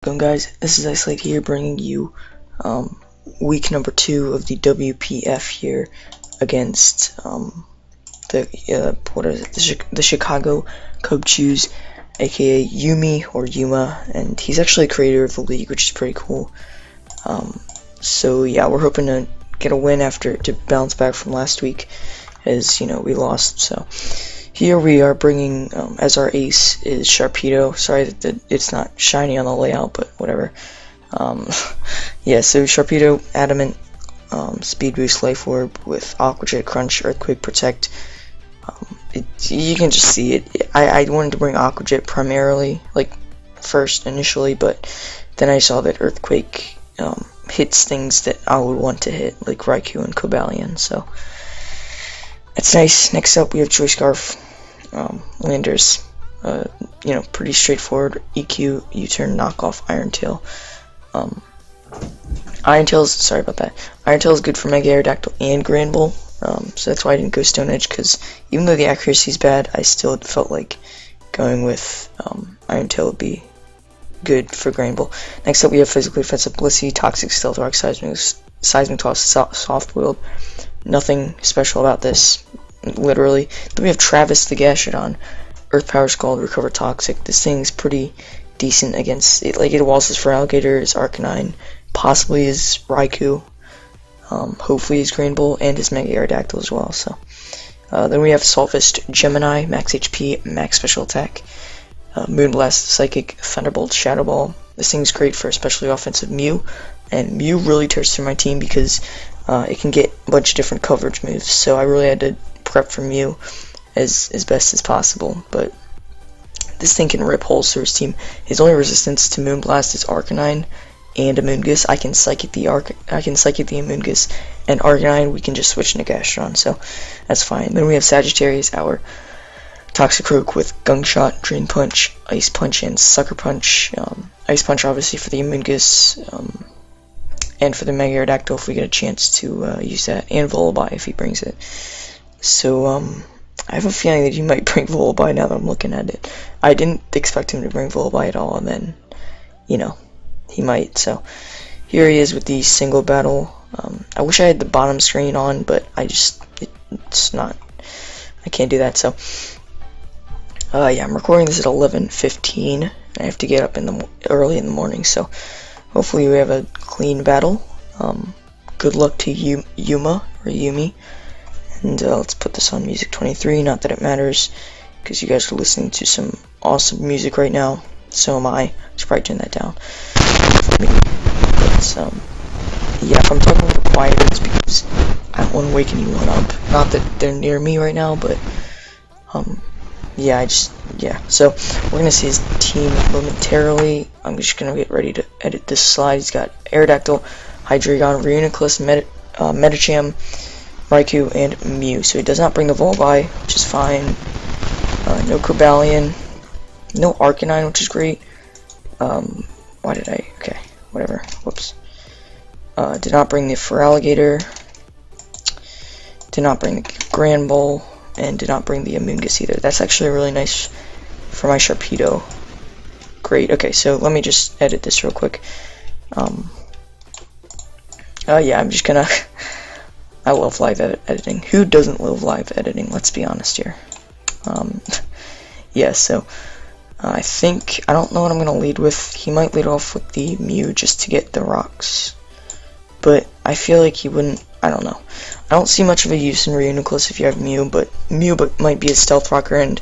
going, guys? This is Isolate here, bringing you week number 2 of the WPF here against the Chicago Cubchoos, aka Yumi or Yuma, and he's actually a creator of the league, which is pretty cool. So yeah, we're hoping to get a win to bounce back from last week, as we lost. So here we are bringing as our ace is Sharpedo. Sorry that it's not shiny on the layout, but whatever. Yeah, so Sharpedo, Adamant, Speed Boost, Life Orb with Aqua Jet, Crunch, Earthquake, Protect. You can just see it. I wanted to bring Aqua Jet primarily, like first initially, but then I saw that Earthquake hits things that I would want to hit, like Raikou and Cobalion. So that's nice. Next up, we have Choice Scarf, Landers. Pretty straightforward. EQ, U-turn, knockoff, Iron Tail. Iron Tail's, sorry about that. Iron Tail is good for Mega Aerodactyl and Grand Bull. So that's why I didn't go Stone Edge, because even though the accuracy is bad, I still felt like going with Iron Tail would be good for Grand Bull. Next up, we have Physically Offensive Blissey, Toxic, Stealth Rock, Seismic Toss, Soft Boiled. Nothing special about this, literally. Then we have Travis the Gashadon, Earth Power Scald, Recover Toxic. This thing's pretty decent against it. Like, it waltzes for Alligator, is Arcanine, possibly is Raikou, hopefully his Grand Bull, and his Mega Aerodactyl as well. So then we have Salvist Gemini, Max HP, Max Special Attack, Moonblast, Psychic, Thunderbolt, Shadow Ball. This thing's great for especially offensive Mew, and Mew really tears through my team because it can get a bunch of different coverage moves. So I really had to prep for Mew as best as possible, but this thing can rip holes through his team. His only resistance to Moonblast is Arcanine and Amoonguss. I can Psychic the Amoonguss, and Arcanine we can just switch into Gastron, so that's fine. Then we have Sagittarius, our Toxicroak with Gunk Shot, Drain Punch, Ice Punch, and Sucker Punch. Ice Punch obviously for the Amoonguss, and for the Mega Aerodactyl if we get a chance to use that, and Volibile if he brings it. So I have a feeling that he might bring Volibile now that I'm looking at it. I didn't expect him to bring Volibile at all, and then, he might. So here he is with the single battle. I wish I had the bottom screen on, but it's not, I can't do that. So yeah, I'm recording this at 11:15. I have to get up early in the morning, so hopefully we have a clean battle. Good luck to Yuma or Yumi. And let's put this on music 23, not that it matters, because you guys are listening to some awesome music right now. So am I. I should probably turn that down for me. But, yeah, if I'm talking a little quieter, it's because I don't want to wake anyone up. Not that they're near me right now, but, yeah, So, we're going to see his team momentarily. I'm just going to get ready to edit this slide. He's got Aerodactyl, Hydreigon, Reuniclus, Medicham, Raikou, and Mew. So he does not bring the Volibile, which is fine. No Cobalion. No Arcanine, which is great. Why did I? Okay, whatever. Whoops. Did not bring the Feraligatr. Did not bring the Grand Bull. And did not bring the Amoonguss either. That's actually really nice for my Sharpedo. Great. Okay, so let me just edit this real quick. Yeah, I'm just gonna... I love live editing. Who doesn't love live editing? Let's be honest here. Yeah, so I don't know what I'm going to lead with. He might lead off with the Mew just to get the rocks. But I feel like he wouldn't, I don't know. I don't see much of a use in Reuniclus if you have Mew, but Mew might be a Stealth Rocker, and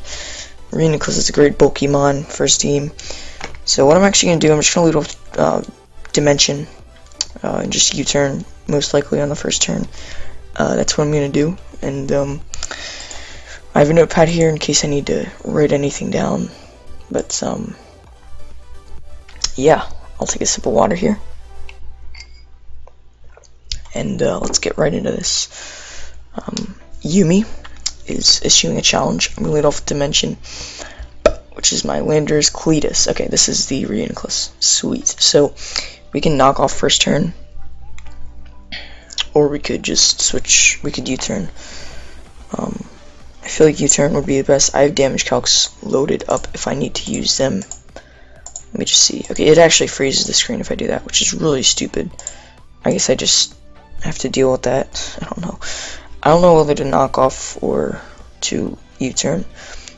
Reuniclus is a great Pokemon for his team. So what I'm actually going to do, I'm just going to lead off Dimension, and just U-turn, most likely on the first turn. That's what I'm going to do, and I have a notepad here in case I need to write anything down, but yeah, I'll take a sip of water here, and let's get right into this. Yumi is issuing a challenge. I'm going to lead off with Dimension, which is my Landers Cletus. Okay, this is the Reuniclus. Sweet. So we can knock off first turn, or we could just switch, we could U-turn. I feel like U-turn would be the best. I have damage calcs loaded up if I need to use them. Let me just see. Okay, it actually freezes the screen if I do that, which is really stupid. I guess I just have to deal with that. I don't know. I don't know whether to knock off or to U-turn.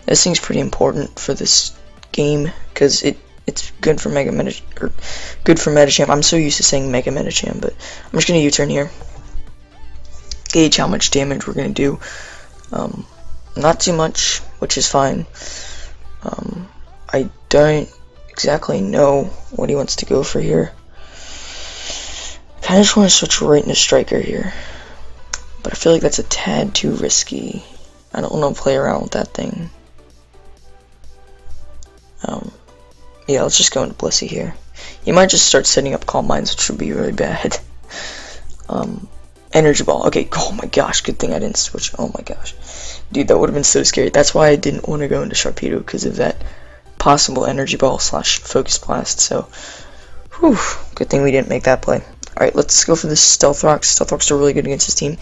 This thing's pretty important for this game because it's good for good for Metacham. I'm so used to saying Mega Metacham, but I'm just gonna U-turn here. Gauge how much damage we're gonna do. Not too much, which is fine. I don't exactly know what he wants to go for here. I kinda just want to switch right into striker here, but I feel like that's a tad too risky. I don't want to play around with that thing. Yeah, let's just go into Blissey here. He might just start setting up Calm Minds, which would be really bad. Energy Ball. Okay, oh my gosh, good thing I didn't switch. Oh my gosh. Dude, that would have been so scary. That's why I didn't want to go into Sharpedo, because of that possible Energy Ball / Focus Blast, so whew, good thing we didn't make that play. Alright, let's go for this Stealth Rocks. Stealth Rocks are really good against his team.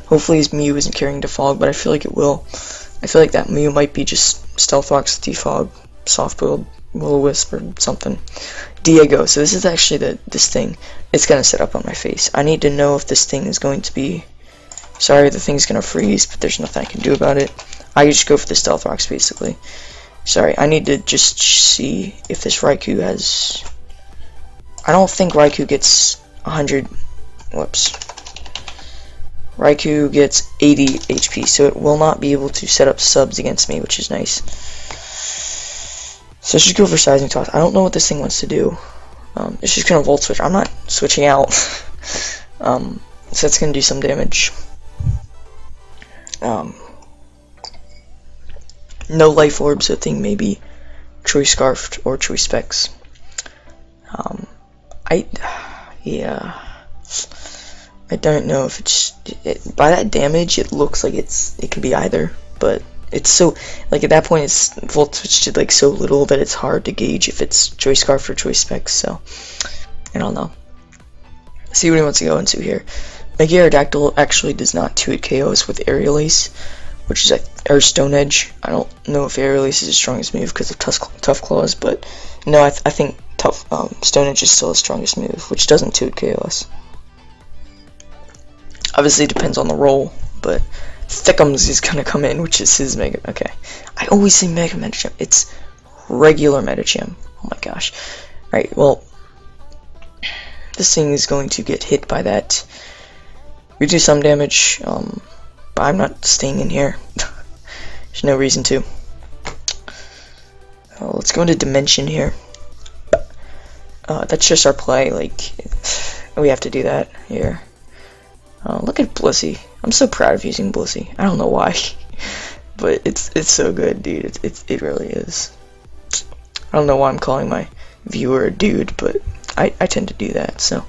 Hopefully his Mew isn't carrying Defog, but I feel like it will. I feel like that Mew might be just Stealth Rocks, Defog, Soft Build, Will-O-Wisp, or something. Diego. So this is actually this thing. It's gonna set up on my face. I need to know if this thing is going to be... Sorry, the thing's gonna freeze, but there's nothing I can do about it. I just go for the Stealth Rocks, basically. Sorry, I need to just see if this Raikou has... I don't think Raikou gets 100... Whoops. Raikou gets 80 HP, so it will not be able to set up subs against me, which is nice. So let's just go for Seismic Toss. I don't know what this thing wants to do. It's just gonna Volt Switch. I'm not switching out. So that's gonna do some damage. No Life Orbs, so I think maybe Choice Scarfed or Choice Specs. Yeah. I don't know if it's... by that damage, it looks like it could be either, but it's so... Like, at that point, it's Volt Switch did, like, so little that it's hard to gauge if it's Choice Scarf or Choice Specs, so... I don't know. See what he wants to go into here. Mega Aerodactyl actually does not 2-hit KOs with Aerial Ace, which is or Stone Edge. I don't know if Aerial Ace is his strongest move because of Tough Claws, but no, I think Stone Edge is still his strongest move, which doesn't 2-hit KOs. Obviously, it depends on the roll, but Thickums is gonna come in, which is his Mega. Okay, I always say Mega Metacham. It's regular Metacham. Oh my gosh. Alright, well, this thing is going to get hit by that. We do some damage, but I'm not staying in here. There's no reason to. Let's go into Dimension here. That's just our play, like, we have to do that here. Look at Blissey. I'm so proud of using Blissey. I don't know why, but it's so good, dude. It really is. I don't know why I'm calling my viewer a dude, but I tend to do that. So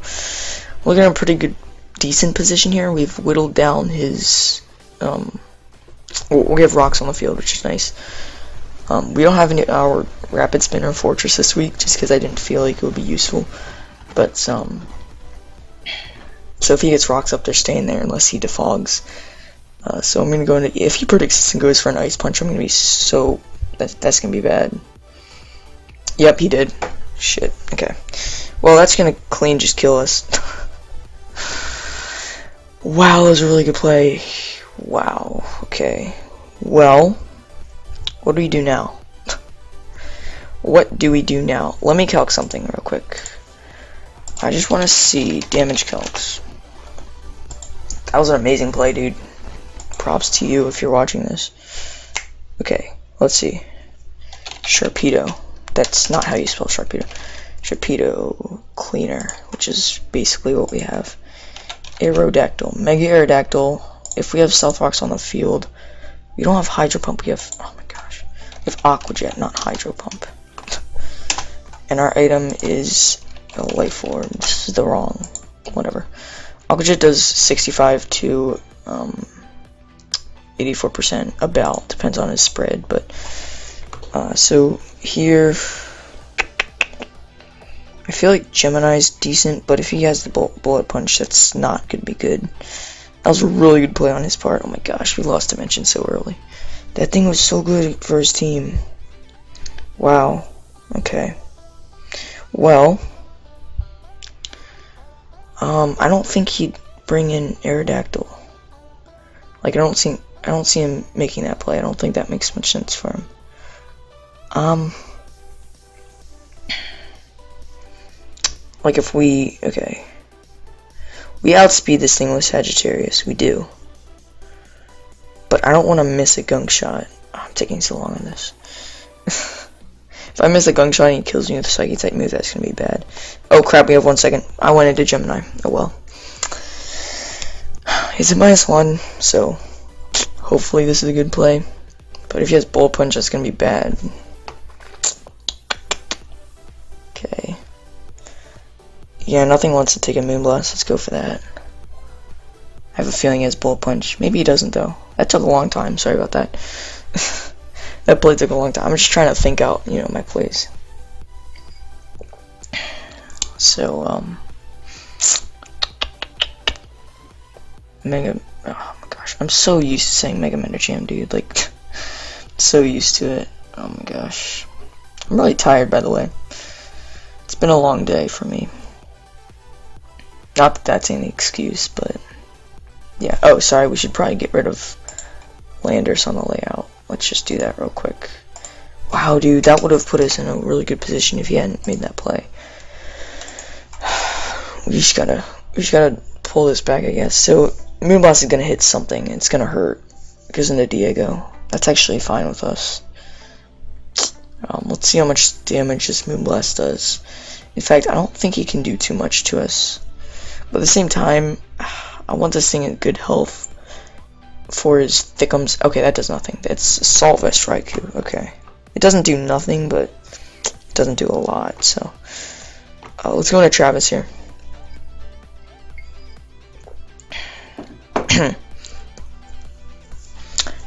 we're in a pretty good, decent position here. We've whittled down his. We have rocks on the field, which is nice. We don't have any our Rapid Spin or Fortress this week, just because I didn't feel like it would be useful. But so if he gets rocks up, they're staying there unless he defogs. So I'm gonna go into, if he predicts this and goes for an Ice Punch, I'm gonna be so that's gonna be bad. Yep, he did. Shit. Okay. Well, that's gonna clean just kill us. Wow, that was a really good play. Wow. Okay. Well, what do we do now? What do we do now? Let me calc something real quick. I just want to see damage calcs. That was an amazing play, dude. Props to you if you're watching this. Okay, let's see. Sharpedo. That's not how you spell Sharpedo. Sharpedo Cleaner, which is basically what we have. Aerodactyl. Mega Aerodactyl. If we have Stealth Rocks on the field, we don't have Hydro Pump. We have, oh my gosh, we have Aqua Jet, not Hydro Pump. And our item is a Life Orb. This is the wrong, whatever. Aqua Jet does 65 to 84% about, depends on his spread, but so here I feel like Gemini's decent, but if he has the Bullet Punch, that's not gonna be good. That was a really good play on his part. Oh my gosh, we lost Dimension so early. That thing was so good for his team. Wow. Okay. Well, I don't think he'd bring in Aerodactyl. Like, I don't see him making that play. I don't think that makes much sense for him. Like if we outspeed this thing with Sagittarius, we do. But I don't want to miss a gunk shot. Oh, I'm taking so long on this. If I miss a gunk shot and he kills me with a Psychic type move, that's gonna be bad. Oh crap, we have 1 second. I went into Gemini. Oh well. He's at -1, so hopefully this is a good play. But if he has Bullet Punch, that's gonna be bad. Okay. Yeah, nothing wants to take a Moonblast. Let's go for that. I have a feeling he has Bullet Punch. Maybe he doesn't, though. That took a long time. Sorry about that. That play took a long time. I'm just trying to think out, my plays. So, Mega... Oh my gosh. I'm so used to saying Mega Medicham, dude. Like, so used to it. Oh my gosh. I'm really tired, by the way. It's been a long day for me. Not that that's any excuse, but... Yeah. Oh, sorry. We should probably get rid of Landers on the layout. Let's just do that real quick. Wow, dude, that would have put us in a really good position if he hadn't made that play. We just gotta pull this back, I guess. So Moonblast is gonna hit something. It's gonna hurt. It goes into Diego. That's actually fine with us. Let's see how much damage this Moonblast does. In fact, I don't think he can do too much to us. But at the same time, I want this thing in good health for his Thickums. Okay, that does nothing. It's Assault Vest Raikou. Okay. It doesn't do nothing, but it doesn't do a lot, so. Let's go into Travis here. I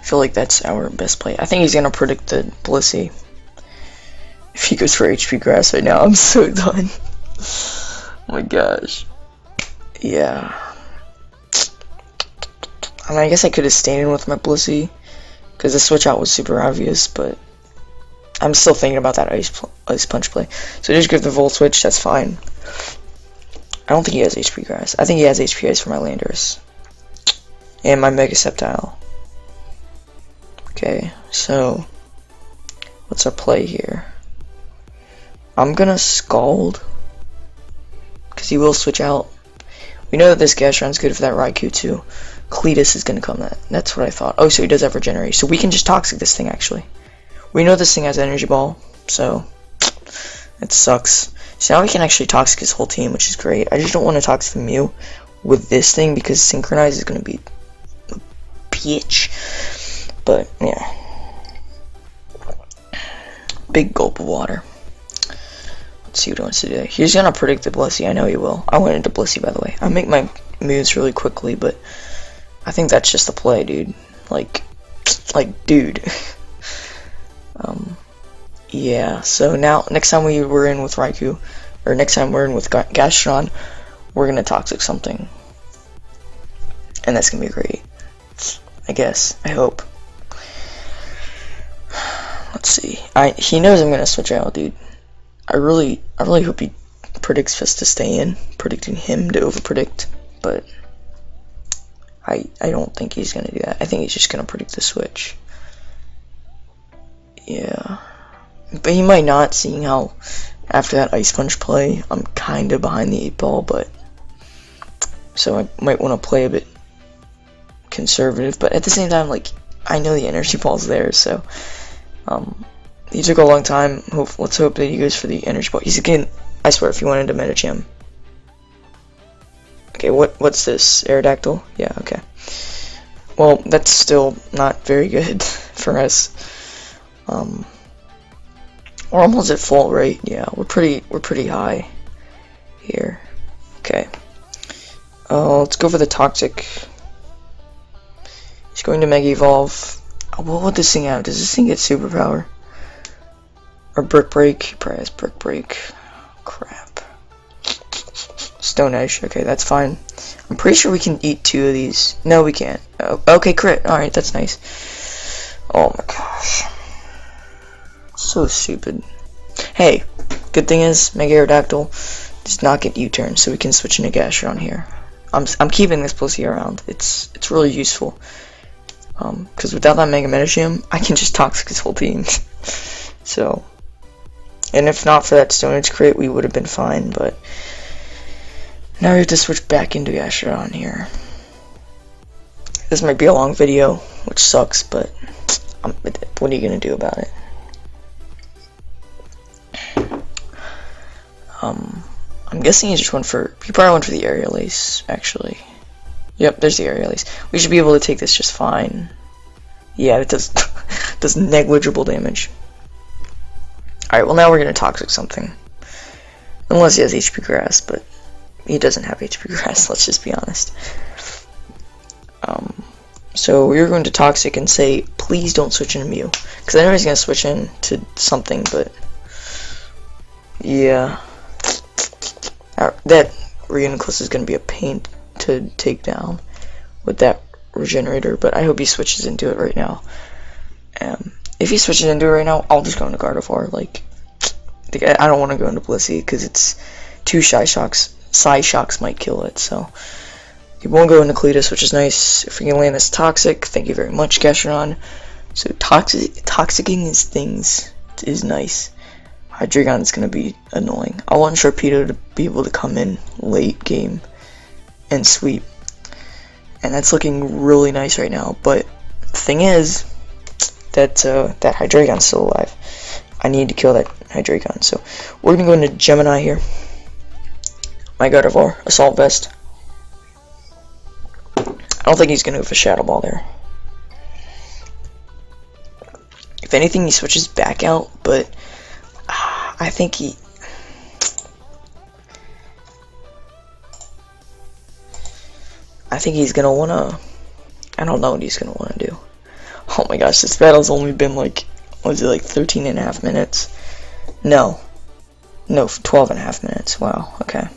feel like that's our best play. I think he's gonna predict the Blissey. If he goes for HP Grass right now, I'm so done. Oh my gosh. Yeah. I mean, I guess I could have stayed in with my Blissey, because the switch out was super obvious, but I'm still thinking about that Ice Punch play. So just give the Volt Switch, that's fine. I don't think he has HP Grass. I think he has HP Ice for my Landers. And my Mega Sceptile. Okay, so what's our play here? I'm gonna Scald, because he will switch out. We know that this Gastron's good for that Raikou too. Cletus is gonna come that. That's what I thought. Oh, so he does have Regenerate. So we can just Toxic this thing, actually. We know this thing has Energy Ball, so it sucks. So now we can actually Toxic his whole team, which is great. I just don't want to Toxic the Mew with this thing, because Synchronize is gonna be a bitch. But, yeah. Big gulp of water. Let's see what he wants to do. He's gonna predict the Blissey. I know he will. I went into Blissey, by the way. I make my moves really quickly, but I think that's just the play, dude. Like, dude. Yeah. So now, next time we're in with Raikou, or next time we're in with Gastron, we're gonna Toxic something, and that's gonna be great. I guess. I hope. Let's see. He knows I'm gonna switch out, dude. I really hope he predicts us to stay in, predicting him to overpredict, but I don't think he's gonna do that. I think he's just gonna predict the switch. Yeah. But he might not, seeing how after that Ice Punch play, I'm kinda behind the 8-ball, but so I might want to play a bit conservative, but at the same time, like, I know the Energy Ball's there, so he took a long time. Let's hope that he goes for the Energy Ball. He's again, I swear, if he wanted to Medicham. Okay, what's this? Aerodactyl? Yeah, okay. Well, that's still not very good for us. We're almost at full rate. Yeah, we're pretty high here. Okay. Let's go for the Toxic. He's going to Mega Evolve. What would this thing have? Does this thing get Superpower? Or Brick Break? He probably has Brick Break. Crap. Stone Edge. Okay, that's fine. I'm pretty sure we can eat 2 of these. No, we can't. Oh, okay, crit. Alright, that's nice. Oh my gosh. So stupid. Hey, Good thing is, Mega Aerodactyl does not get U-turn, so we can switch into Gastrodon here. I'm keeping this Blissey around. It's really useful. Because without that Mega Medicham, I can just Toxic his whole team. So, and if not for that Stone Edge crit, we would have been fine, but now we have to switch back into Gastrodon here. This might be a long video, which sucks, but what are you going to do about it? I'm guessing he probably went for the Aerial Ace, actually. Yep, there's the Aerial Ace. We should be able to take this just fine. Yeah, it does, does negligible damage. Alright, well now we're going to Toxic something. Unless he has HP Grass, but he doesn't have HP Grass, let's just be honest. So we're going to Toxic and say, please don't switch into Mew. Because I know he's going to switch into something, but yeah. That Reuniclus is going to be a pain to take down with that Regenerator, but I hope he switches into it right now. If he switches into it right now, I'll just go into Gardevoir. Like, I don't want to go into Blissey because it's 2 Psy-Shocks might kill it, so he won't go into Cletus, which is nice. If we can land this Toxic, thank you very much, Gastrodon. So Toxicking his things is nice. Hydreigon is going to be annoying. I want Sharpedo to be able to come in late game and sweep. And that's looking really nice right now. But the thing is that that Hydreigon's still alive. I need to kill that Hydreigon. So we're going to go into Gemini here. My Gardevoir, Assault Vest. I don't think he's going to go for Shadow Ball there. If anything, he switches back out, but I think he's gonna wanna. I don't know what he's gonna wanna do. Oh my gosh, this battle's only been like, what was it, like 13.5 minutes? No, 12.5 minutes. Wow. Okay.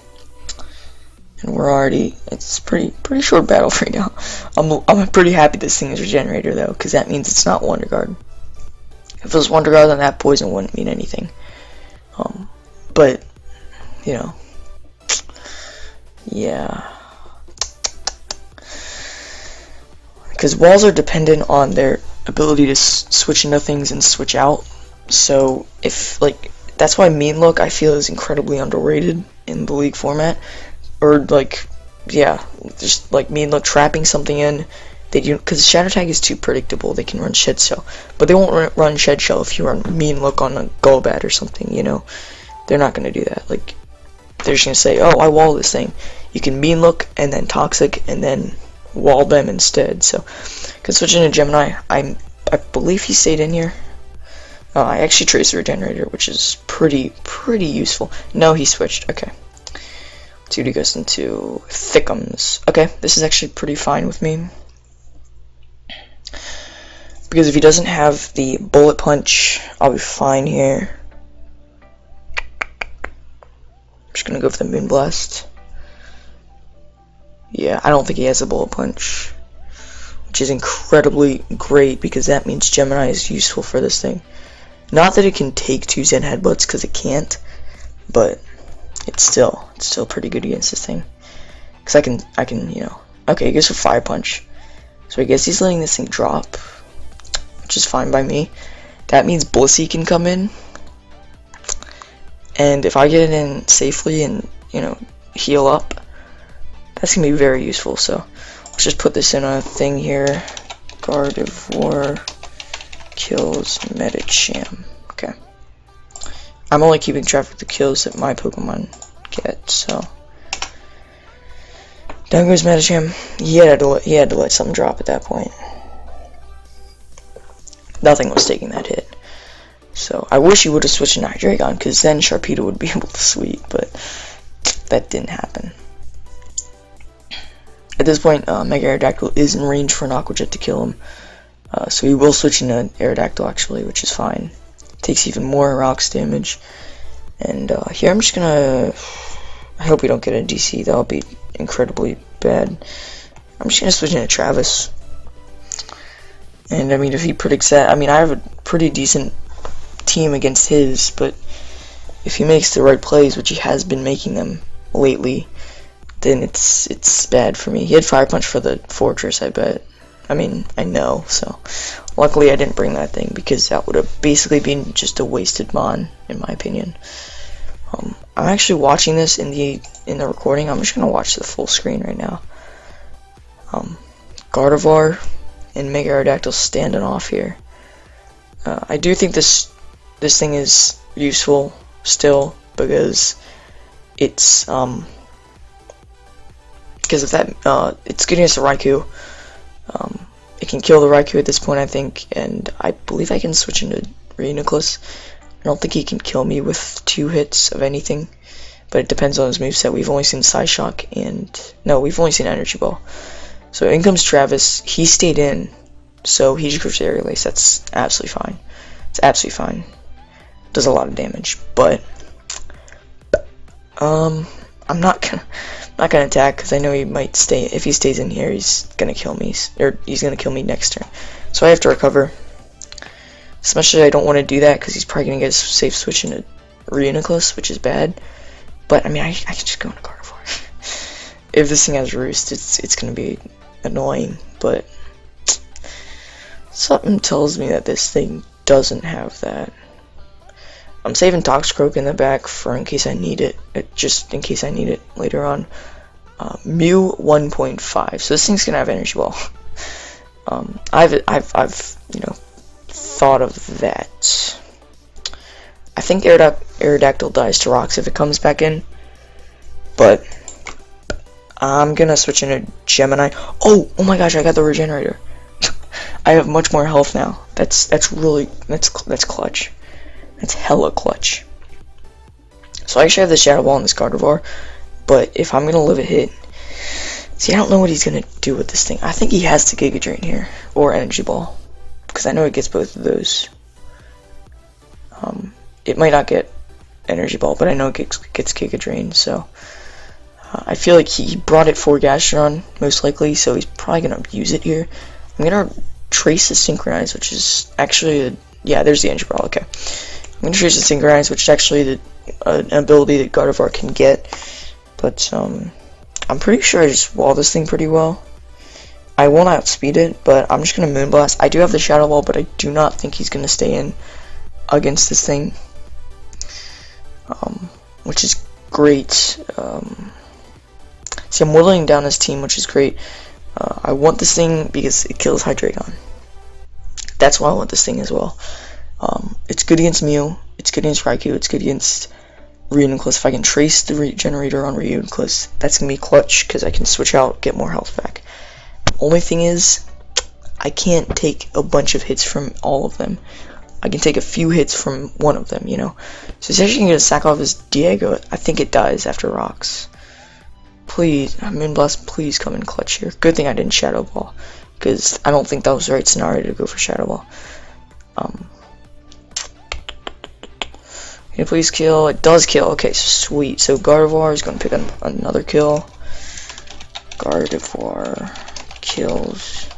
And we're already. It's pretty short battle right now. I'm pretty happy this thing is Regenerator though, because that means it's not Wonder Guard. If it was Wonder Guard, then that poison wouldn't mean anything. But, you know, yeah. Because walls are dependent on their ability to switch into things and switch out. So, if, like, that's why Mean Look, I feel, is incredibly underrated in the League format. Or, like, yeah, just, like, Mean Look trapping something in. Because Shadow Tag is too predictable, they can run Shed Shell. But they won't run Shed Shell if you run Mean Look on a Golbat or something, you know? They're not going to do that. Like, they're just going to say, oh, I wall this thing. You can Mean Look, and then Toxic, and then wall them instead. So, can switch into Gemini. I believe he stayed in here. I actually traced the Regenerator, which is pretty useful. No, he switched. Okay. 2D goes into Thickums. Okay, this is actually pretty fine with me. Because if he doesn't have the Bullet Punch, I'll be fine here. I'm just gonna go for the Moonblast. Yeah, I don't think he has a Bullet Punch, which is incredibly great because that means Gemini is useful for this thing. Not that it can take 2 Zen Headbutts, because it can't, but it's still pretty good against this thing. Because I can, you know. Okay, he goes for Fire Punch. So I guess he's letting this thing drop, which is fine by me. That means Blissey can come in. And if I get it in safely and, you know, heal up, that's going to be very useful. So let's just put this in a thing here. Gardevoir kills Medicham. Okay. I'm only keeping track of the kills that my Pokemon get, so. Down goes Medicham. He had to let something drop at that point. Nothing was taking that hit. So I wish he would have switched to Hydreigon, because then Sharpedo would be able to sweep, but that didn't happen. At this point, Mega Aerodactyl is in range for an Aqua Jet to kill him. So he will switch into Aerodactyl actually, which is fine. Takes even more rocks damage. And here I'm just gonna. I hope we don't get a DC. That'll be incredibly bad. I'm just gonna switch into Travis. And I mean, if he predicts that, I mean, I have a pretty decent team against his, but if he makes the right plays, which he has been making them lately, then it's bad for me. He had Fire Punch for the Fortress, I bet. I mean, I know, so luckily I didn't bring that thing, because that would have basically been just a wasted mon, in my opinion. I'm actually watching this in the recording. I'm just gonna watch the full screen right now. Gardevoir and Mega Aerodactyl standing off here. I do think this thing is useful still, because it's because of that. It's good against the Raikou. It can kill the Raikou at this point, I think, and I believe I can switch into Reuniclus. I don't think he can kill me with 2 hits of anything, but it depends on his moveset. We've only seen Psyshock we've only seen Energy Ball. So in comes Travis. He stayed in, so he just goes to Aerial Ace. That's absolutely fine. It's absolutely fine. Does a lot of damage, but I'm not gonna attack, because I know he might stay. If he stays in here, he's gonna kill me, or he's gonna kill me next turn. So I have to recover. Especially, I don't want to do that, because he's probably gonna get a safe switch into Reuniclus, which is bad. But I mean, I can just go into Gardevoir. If this thing has Roost, it's gonna be annoying. But something tells me that this thing doesn't have that. I'm saving Toxicroak in the back for in case I need it, just in case I need it later on. Mew 1.5, so this thing's gonna have Energy Ball. I've thought of that. I think Aerodactyl dies to Rocks if it comes back in, but I'm gonna switch into Gemini. Oh my gosh, I got the Regenerator. I have much more health now. That's clutch. That's hella clutch. So I actually have the Shadow Ball in this Gardevoir, but if I'm gonna live a hit, see, I don't know what he's gonna do with this thing. I think he has to Giga Drain here, or Energy Ball, because I know it gets both of those. It might not get Energy Ball, but I know it gets Giga Drain, so I feel like he brought it for Gastrodon, most likely, so he's probably gonna use it here. I'm gonna trace the Synchronize, which is actually yeah, there's the Energy Ball, okay. I'm going to trace the Synchronize, which is actually an ability that Gardevoir can get, but I'm pretty sure I just wall this thing pretty well. I won't outspeed it, but I'm just going to Moonblast. I do have the Shadow Ball, but I do not think he's going to stay in against this thing, which is great. See, I'm whittling down his team, which is great. I want this thing because it kills Hydreigon. That's why I want this thing as well. It's good against Mew, it's good against Raikou, it's good against Reuniclus. If I can trace the Regenerator on Reuniclus, that's going to be clutch, because I can switch out, get more health back. Only thing is, I can't take a bunch of hits from all of them. I can take a few hits from one of them, you know. So he's actually going to sack off his Diego. I think it dies after Rocks. Please, Moonblast, please come in clutch here. Good thing I didn't Shadow Ball, because I don't think that was the right scenario to go for Shadow Ball. Can you please kill? It does kill. Okay, sweet. So Gardevoir is going to pick another kill. Gardevoir kills.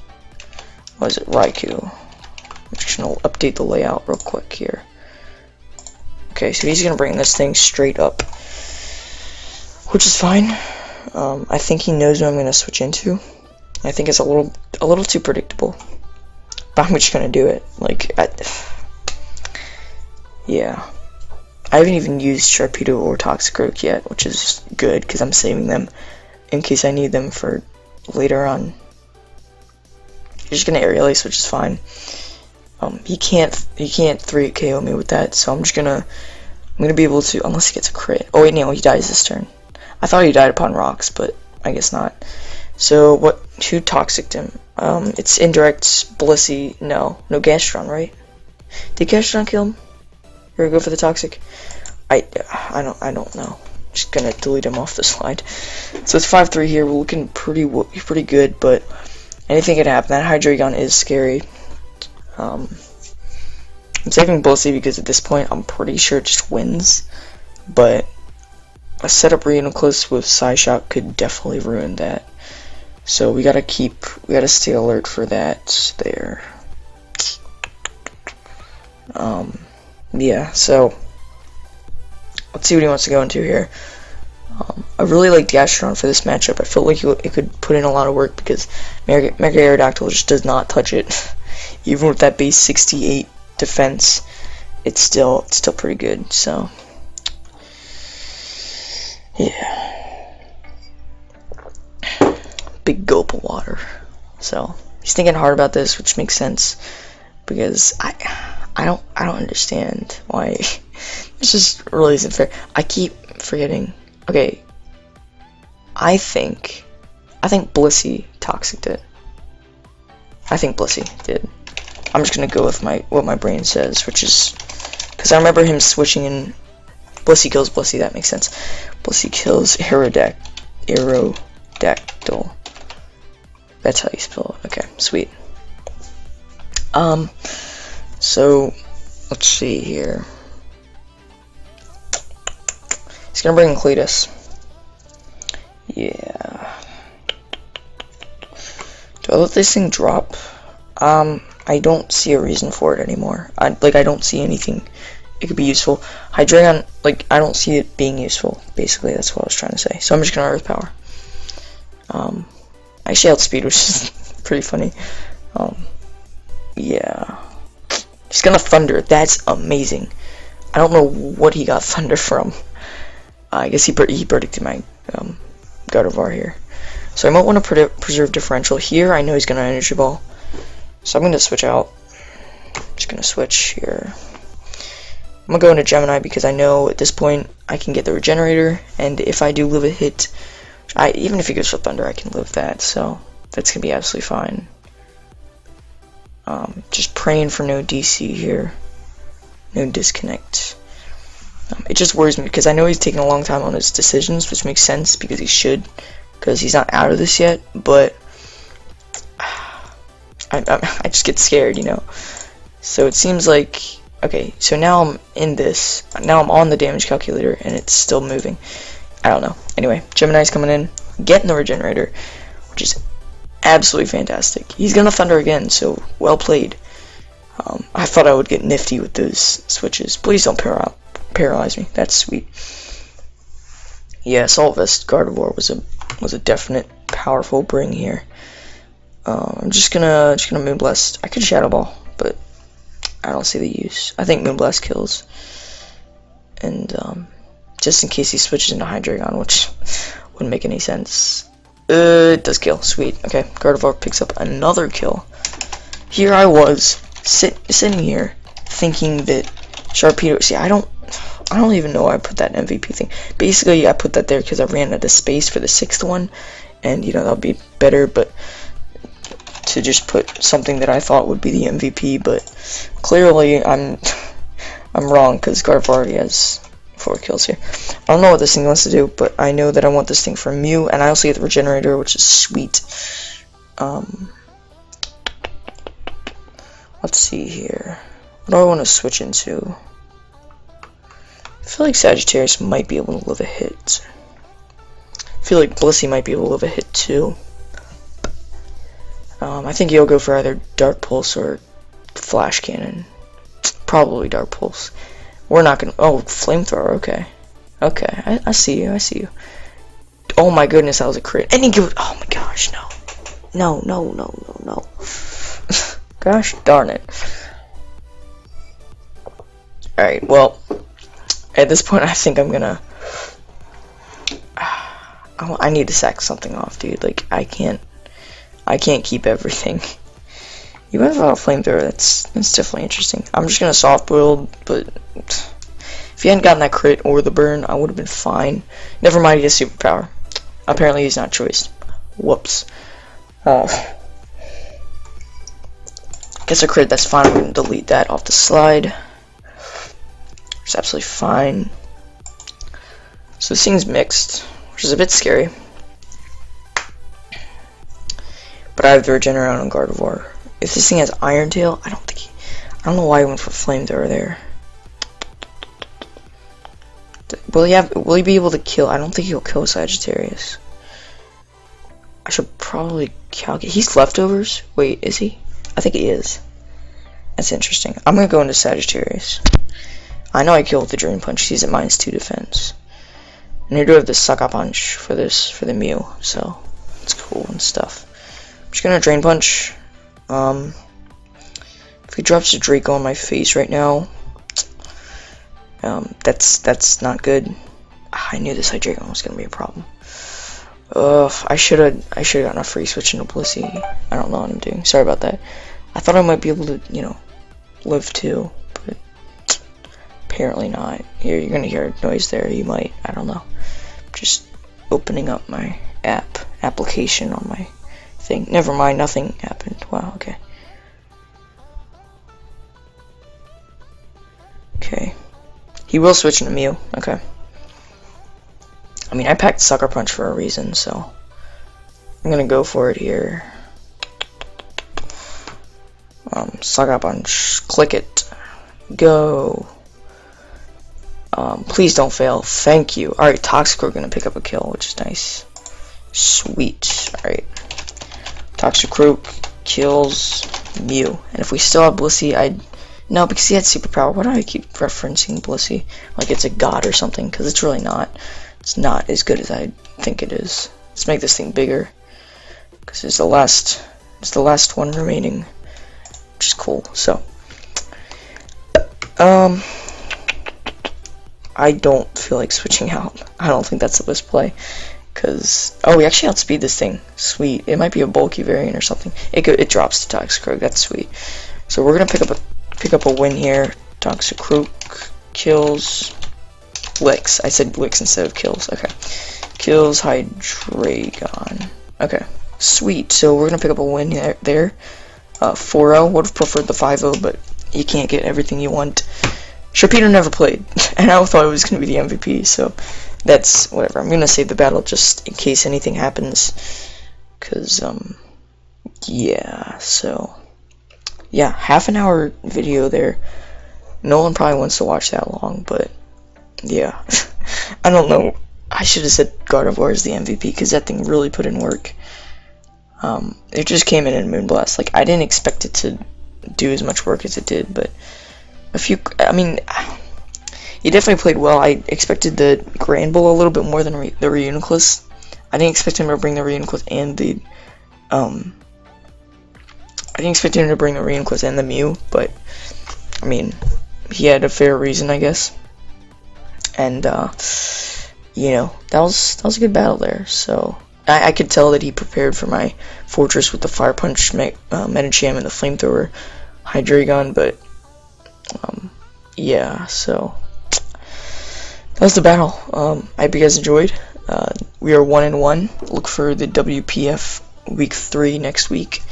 What is it? Raikou. I'm just going to update the layout real quick here. Okay, so he's going to bring this thing straight up, which is fine. I think he knows what I'm going to switch into. I think it's a little too predictable, but I'm just going to do it. Like, yeah. I haven't even used Sharpedo or Toxicroak yet, which is good, because I'm saving them in case I need them for later on. He's just gonna Aerial Ace, which is fine. He can't 3 KO me with that, so I'm gonna be able to, unless he gets a crit. Oh wait, no, he dies this turn. I thought he died upon Rocks, but I guess not. So who Toxic'd him? It's Indirect, Blissey, no Gastrodon, right? Did Gastrodon kill him? Or go for the Toxic? I don't know. Just gonna delete him off the slide. So it's 5-3 here. We're looking pretty good, but anything can happen. That Hydreigon is scary. I'm saving Blissey because at this point I'm pretty sure it just wins, but a setup Reuniclus with Psyshock could definitely ruin that. So we gotta stay alert for that there. Yeah, so let's see what he wants to go into here. I really like the Astrodon for this matchup. I feel like it could put in a lot of work because Mega Aerodactyl just does not touch it. Even with that base 68 defense, it's still pretty good. So yeah, big gulp of water. So he's thinking hard about this, which makes sense because I don't understand why. This just really isn't fair. I keep forgetting. Okay, I think Blissey toxicked it. I think Blissey did. I'm just gonna go with what my brain says, which is because I remember him switching in. Blissey kills Blissey. That makes sense. Blissey kills Aerodactyl. That's how you spell it. Okay, sweet. So let's see here. He's gonna bring Cletus. Yeah. Do I let this thing drop? I don't see a reason for it anymore. I don't see anything it could be useful. Hydreigon, like, I don't see it being useful. Basically, that's what I was trying to say. So I'm just gonna Earth Power. I actually outspeed, which is pretty funny. Yeah. He's gonna Thunder. That's amazing. I don't know what he got Thunder from. I guess he predicted my Gardevoir here. So I might want to preserve Differential here. I know he's gonna Energy Ball. So I'm gonna switch out. Just gonna switch here. I'm gonna go into Gemini because I know at this point I can get the Regenerator, and if I do live a hit, even if he goes for Thunder, I can live that. So that's gonna be absolutely fine. Just praying for no DC here, no disconnect. It just worries me because I know he's taking a long time on his decisions, which makes sense because he should, because he's not out of this yet. But I just get scared, you know. So it seems like, okay, so now I'm in this. Now I'm on the damage calculator and it's still moving. I don't know. Anyway, Gemini's coming in, getting the Regenerator, which is absolutely fantastic. He's gonna Thunder again, so well played. I thought I would get nifty with those switches. Please don't paralyze me. That's sweet. Yeah, Solvest Gardevoir was a definite powerful bring here. I'm just gonna Moonblast. I could Shadow Ball, but I don't see the use. I think Moonblast kills, and just in case he switches into Hydreigon, which wouldn't make any sense. It does kill. Sweet. Okay, Gardevoir picks up another kill. Here I was sitting here thinking that Sharpedo. See, I don't even know why I put that MVP thing. Basically, I put that there because I ran out of space for the 6th one, and you know that would be better. But to just put something that I thought would be the MVP, but clearly I'm wrong because Gardevoir already has 4 kills here. I don't know what this thing wants to do, but I know that I want this thing for Mew, and I also get the Regenerator, which is sweet. Let's see here. What do I want to switch into? I feel like Sagittarius might be able to live a hit. I feel like Blissey might be able to live a hit too. I think he'll go for either Dark Pulse or Flash Cannon. Probably Dark Pulse. We're not gonna. Oh, Flamethrower. Okay. Okay. I see you. I see you. Oh my goodness, that was a crit. And he goes. Oh my gosh, no. No, no, no, no, no. Gosh darn it. Alright, well, at this point, I think I'm gonna. I need to sack something off, dude. Like, I can't keep everything. Even without a Flamethrower, that's definitely interesting. I'm just gonna soft boil, but if he hadn't gotten that crit or the burn, I would have been fine. Never mind, he has superpower. Apparently, he's not choiced. Whoops. Gets a crit, that's fine. I'm gonna delete that off the slide. It's absolutely fine. So this thing's mixed, which is a bit scary. But I have the Regeneron on Gardevoir. If this thing has Iron Tail, I don't know why he went for Flamethrower there. Will he be able to kill? I don't think he'll kill Sagittarius. I should probably calculate. He's leftovers? Wait, is he? I think he is. That's interesting. I'm gonna go into Sagittarius. I know I killed with the Drain Punch. He's at -2 defense. And I do have the Sucker Punch for the Mew, so it's cool and stuff. I'm just gonna Drain Punch. If he drops a Draco on my face right now, that's not good. I knew this Hydreigon was gonna be a problem. I should have gotten a free switch into Blissey. I don't know what I'm doing. Sorry about that. I thought I might be able to, live too, but apparently not. Here, you're gonna hear a noise there. You might. I don't know. Just opening up my application on my thing. Never mind. Nothing happened. Wow. Okay. Okay. He will switch into Mew. Okay. I mean, I packed Sucker Punch for a reason, so I'm gonna go for it here. Sucker Punch. Click it. Go. Please don't fail. Thank you. Alright, Toxicroak gonna pick up a kill, which is nice. Sweet. Alright. Toxicroak kills Mew. And if we still have Blissey, no, because he had superpower. Why do I keep referencing Blissey like it's a god or something? Because it's really not. It's not as good as I think it is. Let's make this thing bigger, because it's the last one remaining, which is cool. So, I don't feel like switching out. I don't think that's the best play, because we actually outspeed this thing. Sweet. It might be a bulky variant or something. It drops to Toxicroak. That's sweet. So we're gonna pick up a win here. Toxicroak kills Licks. I said Licks instead of kills. Okay. Kills Hydreigon. Okay. Sweet. So we're gonna pick up a win there. 4-0. Would have preferred the 5-0, but you can't get everything you want. Sharpedo never played, and I thought it was gonna be the MVP. So that's whatever. I'm gonna save the battle just in case anything happens. Cause yeah. So yeah, half an hour video there. No one probably wants to watch that long, but yeah. I don't know. I should have said Gardevoir is the MVP, because that thing really put in work. It just came in Moonblast. Like, I didn't expect it to do as much work as it did, but I mean, he definitely played well. I expected the Granbull a little bit more than the Reuniclus. I didn't expect him to bring the Reuniclus and the Mew, but I mean, he had a fair reason, I guess. And that was a good battle there. So I could tell that he prepared for my Fortress with the Fire Punch, Medicham, and the Flamethrower Hydreigon. But yeah, so that was the battle. I hope you guys enjoyed. We are 1-1. Look for the WPF week 3 next week,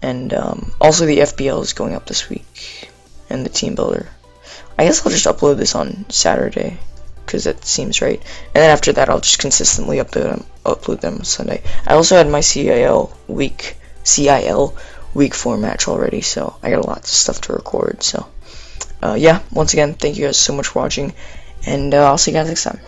and also the FBL is going up this week, and the Team Builder. I guess I'll just upload this on Saturday, because that seems right. And then after that, I'll just consistently upload them on Sunday. I also had my CIL week 4 match already, so I got a lot of stuff to record. So yeah, once again, thank you guys so much for watching, and I'll see you guys next time.